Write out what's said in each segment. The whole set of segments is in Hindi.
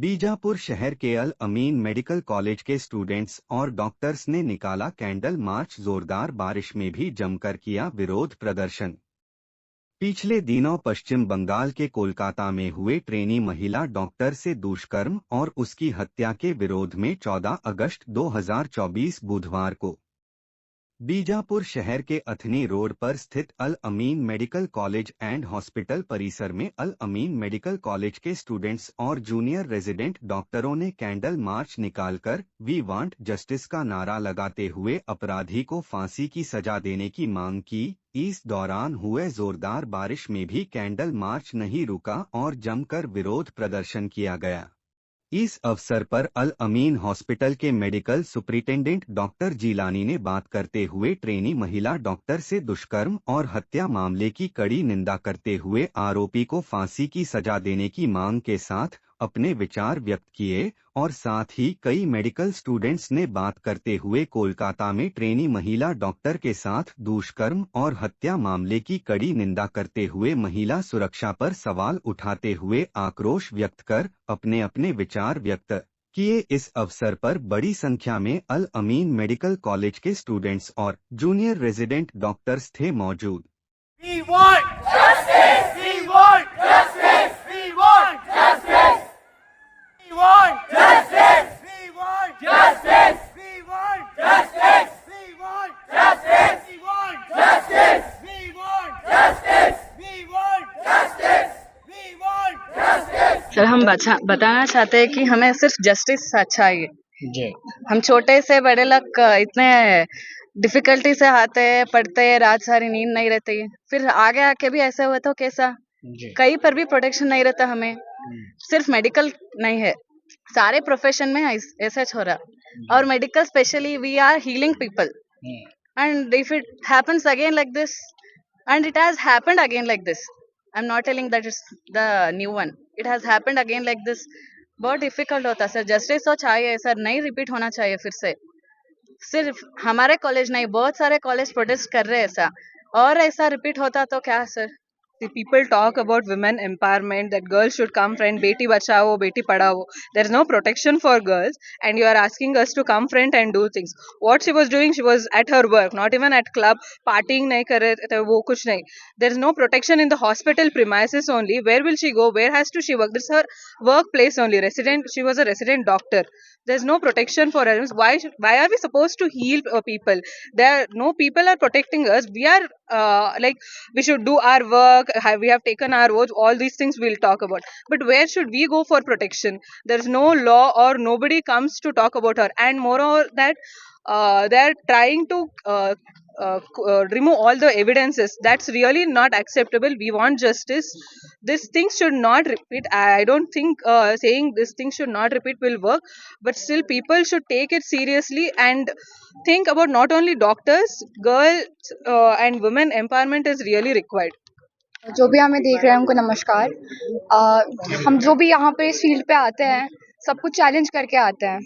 बीजापुर शहर के अल अमीन मेडिकल कॉलेज के स्टूडेंट्स और डॉक्टर्स ने निकाला कैंडल मार्च। जोरदार बारिश में भी जमकर किया विरोध प्रदर्शन। पिछले दिनों पश्चिम बंगाल के कोलकाता में हुए ट्रेनी महिला डॉक्टर से दुष्कर्म और उसकी हत्या के विरोध में 14 अगस्त 2024 बुधवार को बीजापुर शहर के अथनी रोड पर स्थित अल अमीन मेडिकल कॉलेज एंड हॉस्पिटल परिसर में अल अमीन मेडिकल कॉलेज के स्टूडेंट्स और जूनियर रेजिडेंट डॉक्टरों ने कैंडल मार्च निकालकर वी वांट जस्टिस का नारा लगाते हुए अपराधी को फांसी की सजा देने की मांग की। इस दौरान हुए जोरदार बारिश में भी कैंडल मार्च नहीं रुका और जमकर विरोध प्रदर्शन किया गया। इस अवसर पर अल अमीन हॉस्पिटल के मेडिकल सुपरिटेंडेंट डॉक्टर जीलानी ने बात करते हुए ट्रेनी महिला डॉक्टर से दुष्कर्म और हत्या मामले की कड़ी निंदा करते हुए आरोपी को फांसी की सजा देने की मांग के साथ अपने विचार व्यक्त किए और साथ ही कई मेडिकल स्टूडेंट्स ने बात करते हुए कोलकाता में ट्रेनी महिला डॉक्टर के साथ दुष्कर्म और हत्या मामले की कड़ी निंदा करते हुए महिला सुरक्षा पर सवाल उठाते हुए आक्रोश व्यक्त कर अपने अपने विचार व्यक्त किए। इस अवसर पर बड़ी संख्या में अल अमीन मेडिकल कॉलेज के स्टूडेंट्स और जूनियर रेजिडेंट डॉक्टर्स थे मौजूद। We want justice! We want justice! We want justice! We want justice! We want justice! We want justice! We want justice! We want justice! We want justice! We want justice! We want justice! Sir, हम बताना चाहते हैं कि हमें सिर्फ जस्टिस चाहिए जी। हम छोटे से बड़े लोग इतने डिफिकल्टी से आते हैं, पढ़ते हैं, रात सारी नींद नहीं रहती, फिर आगे आके भी ऐसे हुए तो कैसा। जी। कहीं पर भी प्रोटेक्शन नहीं रहता हमें, सिर्फ मेडिकल नहीं है, सारे प्रोफेशन में ऐसा हो रहा। और medical specially we are healing people and if it happens again like this and it has happened again like this, I'm not telling that it's the new one, it has happened again like this। बहुत डिफिकल्ट होता है सर, जस्टिस तो चाहिए सर, नहीं रिपीट होना चाहिए फिर से। सिर्फ हमारे कॉलेज नहीं, बहुत सारे कॉलेज प्रोटेस्ट कर रहे हैं ऐसा, और ऐसा रिपीट होता तो क्या sir. The people talk about women empowerment, that girls should come front, beti bachao, beti padhao. There is no protection for girls, and you are asking us to come front and do things. What she was doing, she was at her work, not even at club, partying nahi kar rahe the, wo kuch nahi. There is no protection in the hospital premises only. Where will she go? Where has to she work? This is her workplace only. Resident, she was a resident doctor. There's no protection for her. Why are we supposed to heal people? There no people are protecting us. We are like we should do our work. We have taken our oath. All these things we'll talk about. But where should we go for protection? There's no law or nobody comes to talk about her. And moreover, that they're trying to remove all the evidences. That's really not acceptable. We want justice. This thing should not repeat. I don't think saying this thing should not repeat will work, but still people should take it seriously and think about not only doctors, girls and women empowerment is really required. जो भी हमें देख रहे हैं उनको नमस्कार। हम जो भी यहाँ पे इस फील्ड पे आते हैं सब कुछ चैलेंज करके आते हैं।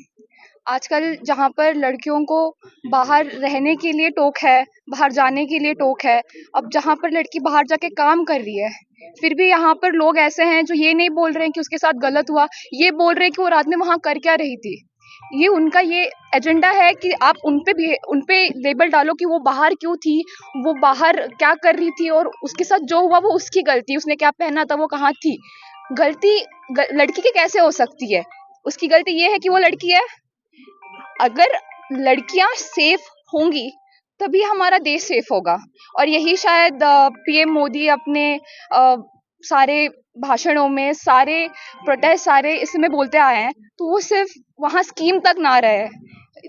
आजकल जहाँ पर लड़कियों को बाहर रहने के लिए टोक है, बाहर जाने के लिए टोक है, अब जहाँ पर लड़की बाहर जाके काम कर रही है, फिर भी यहाँ पर लोग ऐसे हैं जो ये नहीं बोल रहे हैं कि उसके साथ गलत हुआ, ये बोल रहे हैं कि वो रात में वहाँ कर क्या रही थी। ये उनका ये एजेंडा है कि आप उनपे लेबल डालो कि वो बाहर क्यों थी, वो बाहर क्या कर रही थी, और उसके साथ जो हुआ वो उसकी गलती, उसने क्या पहना था, वो कहाँ थी। गलती लड़की की कैसे हो सकती है? उसकी गलती ये है कि वो लड़की है। अगर लड़कियां सेफ होंगी तभी हमारा देश सेफ होगा, और यही शायद पीएम मोदी अपने सारे भाषणों में, सारे प्रोटेस्ट, सारे इसमें बोलते आए हैं। तो वो सिर्फ वहाँ स्कीम तक ना रहे,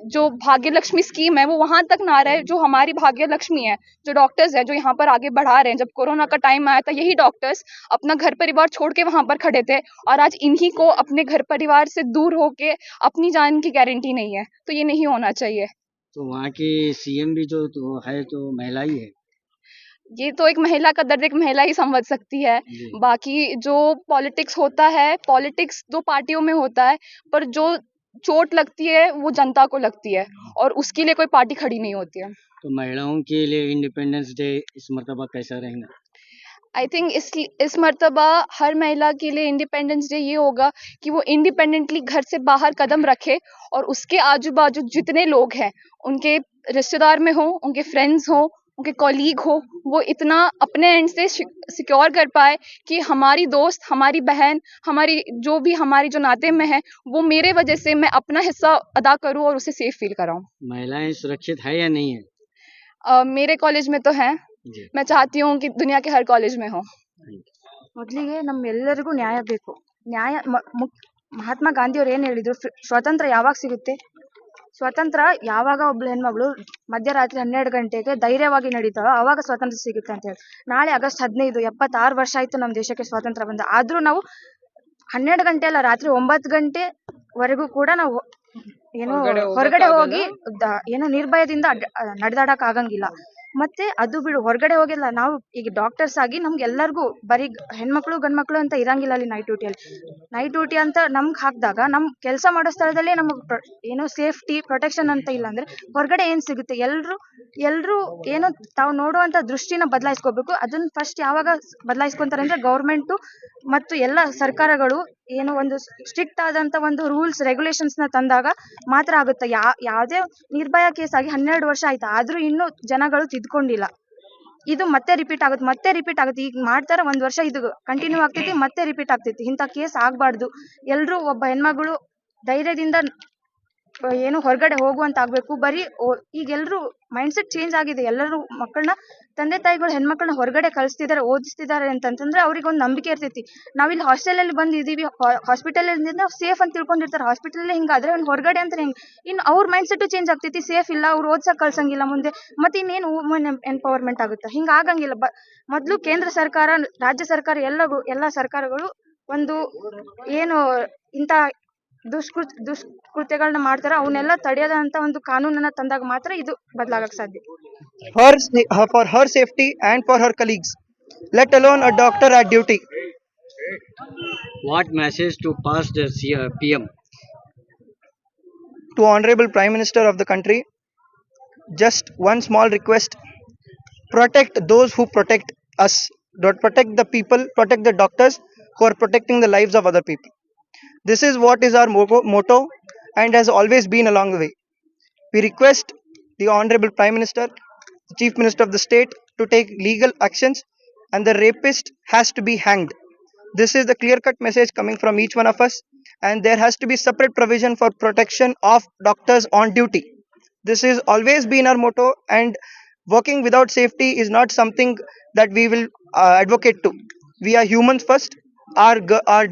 जो भाग्य लक्ष्मी स्कीम है वो वहां तक ना रहे, जो हमारी भाग्य लक्ष्मी है, जो डॉक्टर्स है जो यहाँ पर आगे बढ़ा रहे हैं। जब कोरोना का टाइम आया था यही डॉक्टर्स अपना घर परिवार छोड़ के वहां पर खड़े थे, और आज इन्हीं को अपने घर परिवार से दूर होके अपनी जान की गारंटी नहीं है। तो ये नहीं होना चाहिए। तो वहाँ की सीएम भी जो तो है तो महिला ही है। ये तो एक महिला का दर्द एक महिला ही समझ सकती है। बाकी जो पॉलिटिक्स होता है, पॉलिटिक्स दो पार्टियों में होता है, पर जो चोट लगती है वो जनता को लगती है, और उसके लिए कोई पार्टी खड़ी नहीं होती है। तो महिलाओं के लिए इंडिपेंडेंस डे इस मरतबा कैसा रहेगा? आई थिंक इस मर्तबा हर महिला के लिए इंडिपेंडेंस डे ये होगा कि वो इंडिपेंडेंटली घर से बाहर कदम रखे और उसके आजू बाजू जितने लोग हैं, उनके रिश्तेदार में हो, उनके फ्रेंड्स हो, उनके कॉलीग हो, वो इतना अपने एंड से सिक्योर कर पाए कि हमारी दोस्त, हमारी बहन, हमारी जो नाते में है, वो मेरे वजह से मैं अपना हिस्सा अदा करूँ और उसे सेफ फील कराऊँ। महिलाएं सुरक्षित है या नहीं है? मेरे कॉलेज में तो है, जी। मैं चाहती हूँ कि दुनिया के हर कॉलेज में हो। ಮೊದಲಿಗೆ ನಮ್ಮೆಲ್ಲರಿಗೂ ನ್ಯಾಯ ಬೇಕು. ನ್ಯಾಯ ಮಹಾತ್ಮ ಗಾಂಧಿ ಅವ್ರು ಏನು ಹೇಳಿದ್ರು, ಸ್ವಾತಂತ್ರ್ಯ ಯಾವಾಗ ಸಿಗುತ್ತೆ? ಸ್ವಾತಂತ್ರ್ಯ ಯಾವಾಗ ಒಬ್ಳು ಹೆಣ್ಮಗಳು ಮಧ್ಯರಾತ್ರಿ 12 ಗಂಟೆಗೆ ಧೈರ್ಯವಾಗಿ ನಡೀತಾಳೋ ಆವಾಗ ಸ್ವಾತಂತ್ರ್ಯ ಸಿಗುತ್ತೆ ಅಂತ ಹೇಳಿ. ನಾಳೆ ಆಗಸ್ಟ್ 15 76 ವರ್ಷ ಆಯ್ತು ನಮ್ಮ ದೇಶಕ್ಕೆ ಸ್ವಾತಂತ್ರ್ಯ ಬಂದು. ಆದ್ರೂ ನಾವು 12 ಗಂಟೆ ಅಲ್ಲ, ರಾತ್ರಿ 9 ಗಂಟೆವರೆಗೂ ಕೂಡ ನಾವು ಏನು ಹೊರಗಡೆ ಹೋಗಿ ಏನೋ ನಿರ್ಭಯದಿಂದ ನಡೆದಾಡಕ್ ಆಗಂಗಿಲ್ಲ. ಮತ್ತೆ ಅದು ಬಿಡು, ಹೊರಗಡೆ ಹೋಗಿಲ್ಲ ನಾವು ಈಗ ಡಾಕ್ಟರ್ಸ್ ಆಗಿ ನಮ್ಗೆಲ್ಲರಿಗೂ ಬರೀ ಹೆಣ್ಮಕ್ಳು ಗಂಡ್ಮಕ್ಳು ಅಂತ ಇರಂಗಿಲ್ಲ ಅಲ್ಲಿ ನೈಟ್ ಡ್ಯೂಟಿಯಲ್ಲಿ. ನೈಟ್ ಡ್ಯೂಟಿ ಅಂತ ನಮ್ಗೆ ಹಾಕಿದಾಗ ನಮ್ ಕೆಲಸ ಮಾಡೋ ಸ್ಥಳದಲ್ಲೇ ನಮಗೆ ಏನೋ ಸೇಫ್ಟಿ ಪ್ರೊಟೆಕ್ಷನ್ ಅಂತ ಇಲ್ಲ ಅಂದ್ರೆ ಹೊರಗಡೆ ಏನ್ ಸಿಗುತ್ತೆ? ಎಲ್ರು ಏನೋ ತಾವು ನೋಡುವಂತ ದೃಷ್ಟಿನ ಬದಲಾಯಿಸ್ಕೋಬೇಕು. ಅದನ್ನ ಫಸ್ಟ್ ಯಾವಾಗ ಬದಲಾಯಿಸ್ಕೊಂತಾರೆ ಅಂದ್ರೆ ಗೌರ್ಮೆಂಟು ಮತ್ತು ಎಲ್ಲ ಸರ್ಕಾರಗಳು ಏನೋ ಒಂದು ಸ್ಟ್ರಿಕ್ಟ್ ಆದಂತ ಒಂದು ರೂಲ್ಸ್ ರೆಗ್ಯುಲೇಷನ್ಸ್ ನ ತಂದಾಗ ಮಾತ್ರ ಆಗುತ್ತೆ. ಯಾವ್ದೇ ನಿರ್ಭಯ ಕೇಸ್ ಆಗಿ 12 ವರ್ಷ ಆಯ್ತು, ಆದ್ರೂ ಇನ್ನೂ ಜನಗಳು ತಿದ್ಕೊಂಡಿಲ್ಲ. ಇದು ಮತ್ತೆ ರಿಪೀಟ್ ಆಗುತ್ತೆ. ಈಗ ಮಾಡ್ತಾರ 1 ವರ್ಷ, ಇದು ಕಂಟಿನ್ಯೂ ಆಗ್ತೈತಿ, ಮತ್ತೆ ರಿಪೀಟ್ ಆಗ್ತೈತಿ. ಇಂಥ ಕೇಸ್ ಆಗ್ಬಾರ್ದು. ಎಲ್ರು ಒಬ್ಬ ಹೆಣ್ಮಗಳು ಧೈರ್ಯದಿಂದ ಏನು ಹೊರಗಡೆ ಹೋಗುವಂತ ಆಗ್ಬೇಕು. ಬರೀ ಈಗ ಎಲ್ರು ಮೈಂಡ್ ಸೆಟ್ ಚೇಂಜ್ ಆಗಿದೆ. ಎಲ್ಲರೂ ಮಕ್ಕಳನ್ನ, ತಂದೆ ತಾಯಿಗಳು ಹೆಣ್ಮಕ್ಳನ್ನ ಹೊರಗಡೆ ಕಳಿಸ್ತಿದ್ದಾರೆ, ಓದಿಸ್ತಿದ್ದಾರೆ ಅಂತಂದ್ರೆ ಅವ್ರಿಗೆ ಒಂದು ನಂಬಿಕೆ ಇರ್ತೈತಿ. ನಾವಿಲ್ಲಿ ಹಾಸ್ಟೆಲ್ ಅಲ್ಲಿ ಬಂದಿದೀವಿ, ಹಾಸ್ಪಿಟಲ್ ಸೇಫ್ ಅಂತ ತಿಳ್ಕೊಂಡಿರ್ತಾರೆ. ಹಾಸ್ಪಿಟಲ್ ಹಿಂಗಾದ್ರೆ ಹೊರಗಡೆ ಅಂತ ಹೆಂಗ್? ಇನ್ನು ಅವ್ರ ಮೈಂಡ್ ಸೆಟ್ ಚೇಂಜ್ ಆಗ್ತೈತಿ. ಸೇಫ್ ಇಲ್ಲ, ಅವ್ರು ಓದ್ಸಕ್ ಕಳ್ಸಂಗಿಲ್ಲ ಮುಂದೆ, ಮತ್ತೆ ಇನ್ನೇನು ವುಮೆನ್ ಎಂಪವರ್ಮೆಂಟ್ ಆಗುತ್ತೆ? ಹಿಂಗ ಆಗಂಗಿಲ್ಲ. ಮೊದ್ಲು ಕೇಂದ್ರ ಸರ್ಕಾರ, ರಾಜ್ಯ ಸರ್ಕಾರ, ಎಲ್ಲ ಸರ್ಕಾರಗಳು ಒಂದು ಏನು ಇಂತ ದುಷ್ಕೃತ್ಯಗಳನ್ನ ಮಾಡ್ತಾರೆ, ಅವನ್ನೆಲ್ಲ ತಡೆಯದಂತ ಒಂದು ಕಾನೂನನ್ನ ತಂದಾಗ ಮಾತ್ರ ಇದು ಬದಲಾಗಕ್ಕೆ ಸಾಧ್ಯ. For her safety and for her colleagues, let alone a doctor at duty. What message to pass the PM? To Honorable Prime Minister of the country, just one small request: protect those who protect us. Don't protect the people, protect the doctors who are protecting the lives of other people. This is what is our motto and has always been along the way. We request the Honorable Prime Minister, the Chief Minister of the state, to take legal actions, and the rapist has to be hanged. This is the clear-cut message coming from each one of us, and there has to be separate provision for protection of doctors on duty. This has always been our motto, and working without safety is not something that we will advocate to. We are humans first. Our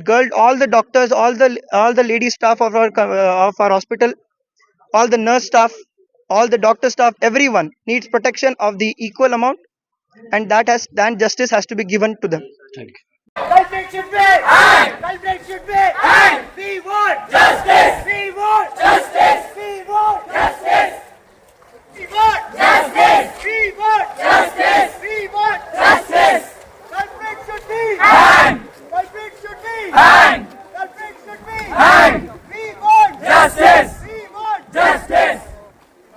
girl, all the doctors, all the lady staff of our hospital, all the nurse staff, all the doctor staff, everyone needs protection of the equal amount, and that justice has to be given to them. Thank you. Culprit should be hanged. Culprit should be hanged. We want justice. We want justice. We want justice. We want justice. We want justice. We want justice. Culprit should be hanged. Culprit should be hanged. Culprit should be hanged. We want justice. We want justice.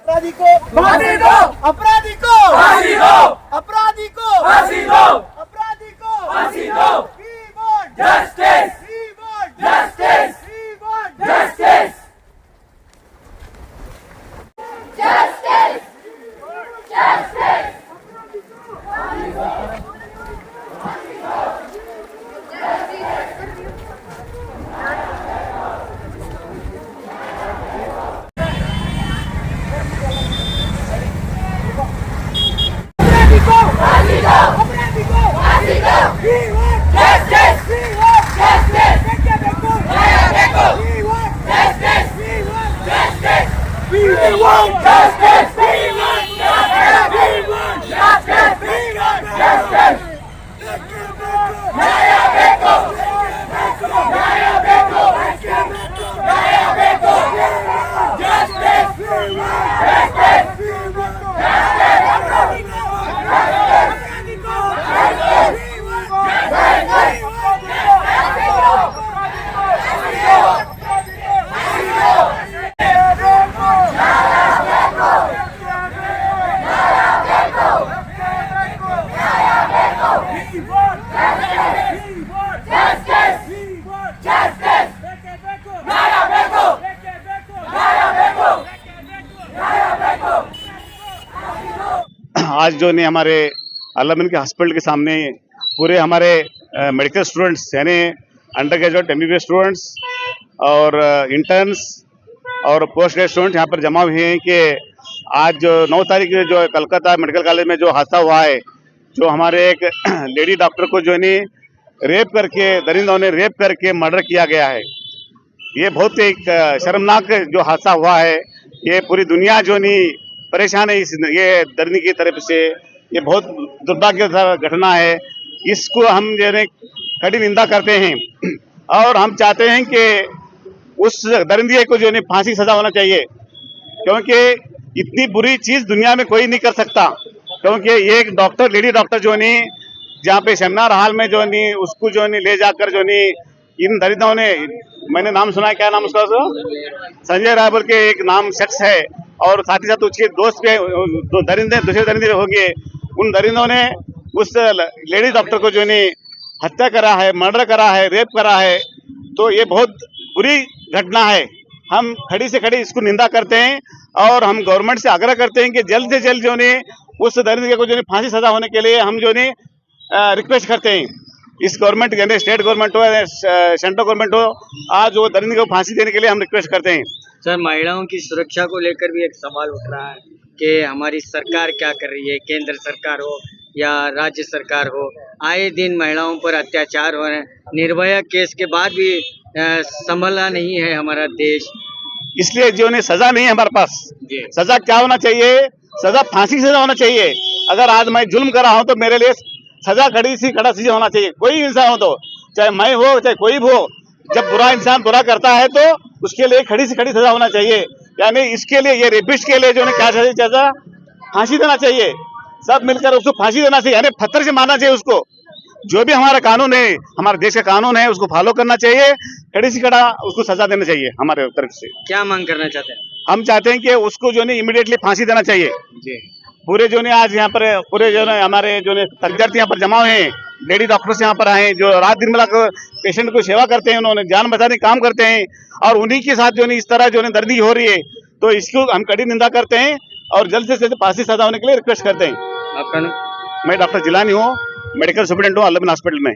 अपराधी को फांसी दो. अपराधी को फांसी दो. अपराधी को फांसी दो. अपराधी को फांसी दो. We want justice. We want justice. We want justice. Justice. Justice. आज जो नहीं हमारे अल्लामीन के हॉस्पिटल के सामने पूरे हमारे मेडिकल स्टूडेंट्स यानी अंडर ग्रेजुएट MBBS स्टूडेंट्स और इंटर्न्स और पोस्ट ग्रेजुएट स्टूडेंट यहाँ पर जमा हुए हैं कि आज जो 9 तारीख जो कलकत्ता मेडिकल कॉलेज में जो हादसा हुआ है, जो हमारे एक लेडी डॉक्टर को जो नहीं रेप करके दरिंदों ने रेप करके मर्डर किया गया है। ये बहुत एक शर्मनाक जो हादसा हुआ है। ये पूरी दुनिया जो नहीं परेशान है इस ये दरिंदे की तरफ से। ये बहुत दुर्भाग्यपूर्ण घटना है। इसको हम जो है कड़ी निंदा करते हैं और हम चाहते हैं कि उस दरिंदे को जो है फांसी सजा होना चाहिए, क्योंकि इतनी बुरी चीज दुनिया में कोई नहीं कर सकता। क्योंकि ये एक डॉक्टर लेडी डॉक्टर जो नहीं जहाँ पे सेमिनार हाल में जो नहीं उसको जो नहीं ले जाकर जो नहीं इन दरिंदों ने, मैंने नाम सुना है, क्या नाम उसका, संजय राय बोल के एक नाम शख्स है और साथ ही साथ उसके दोस्त पे दरिंदे दूसरे दरिंदे होंगे। उन दरिंदों ने उस लेडी डॉक्टर को जो नहीं हत्या करा है, मर्डर करा है, रेप करा है। तो ये बहुत बुरी घटना है। हम खड़ी से खड़ी इसको निंदा करते हैं और हम गवर्नमेंट से आग्रह करते हैं कि जल्द से जल्द जो नहीं उस दरिंदे को जो नहीं फांसी सजा होने के लिए हम जो नहीं रिक्वेस्ट करते हैं। इस गवर्नमेंट यानी स्टेट गवर्नमेंट हो या सेंट्रल गवर्नमेंट हो, आज वो दरिंदे को फांसी देने के लिए हम रिक्वेस्ट करते हैं। सर, महिलाओं की सुरक्षा को लेकर भी एक सवाल उठ रहा है कि हमारी सरकार क्या कर रही है, केंद्र सरकार हो या राज्य सरकार हो, आए दिन महिलाओं पर अत्याचार हो रहे हैं। निर्भया केस के बाद भी संभला नहीं है हमारा देश, इसलिए जो नहीं सजा नहीं है हमारे पास। सजा क्या होना चाहिए? सजा फांसी सजा होना चाहिए। अगर आज मैं जुल्म कर रहा हूं तो मेरे लिए सजा खड़ी सी खड़ा सी होना चाहिए। कोई इंसान हो, तो चाहे मैं हो चाहे कोई भी हो, जब बुरा इंसान बुरा करता है तो उसके लिए खड़ी से खड़ी सजा होना चाहिए। यानी इसके लिए ये रेपिस्ट के लिए जो है क्या चाहिए, सजा फांसी देना चाहिए। सब मिलकर उसको फांसी देना चाहिए, यानी पत्थर से मारना चाहिए उसको। जो भी हमारा कानून है, हमारे देश का कानून है, उसको फॉलो करना चाहिए। खड़ी से खड़ा उसको सजा देना चाहिए हमारे तरफ से। क्या मांग करना चाहते हैं? हम चाहते हैं कि उसको जो है इमीडिएटली फांसी देना चाहिए। पूरे जो है आज यहाँ पर पूरे जो है हमारे जो है विद्यार्थी यहाँ पर जमा हुए हैं, लेडी डॉक्टर्स यहाँ पर आए हैं जो रात दिन मिलाकर पेशेंट को सेवा करते हैं, उन्होंने जान बचाने काम करते हैं और उन्हीं के साथ जो है इस तरह जो है दर्दी हो रही है। तो इसको हम कड़ी निंदा करते हैं और जल्द से जल्द फांसी सजा होने के लिए रिक्वेस्ट करते हैं। आपका नाम? मैं डॉक्टर जिलानी हूँ, मेडिकल सुपरिटेंडेंट हूँ अल्लामीन हॉस्पिटल में।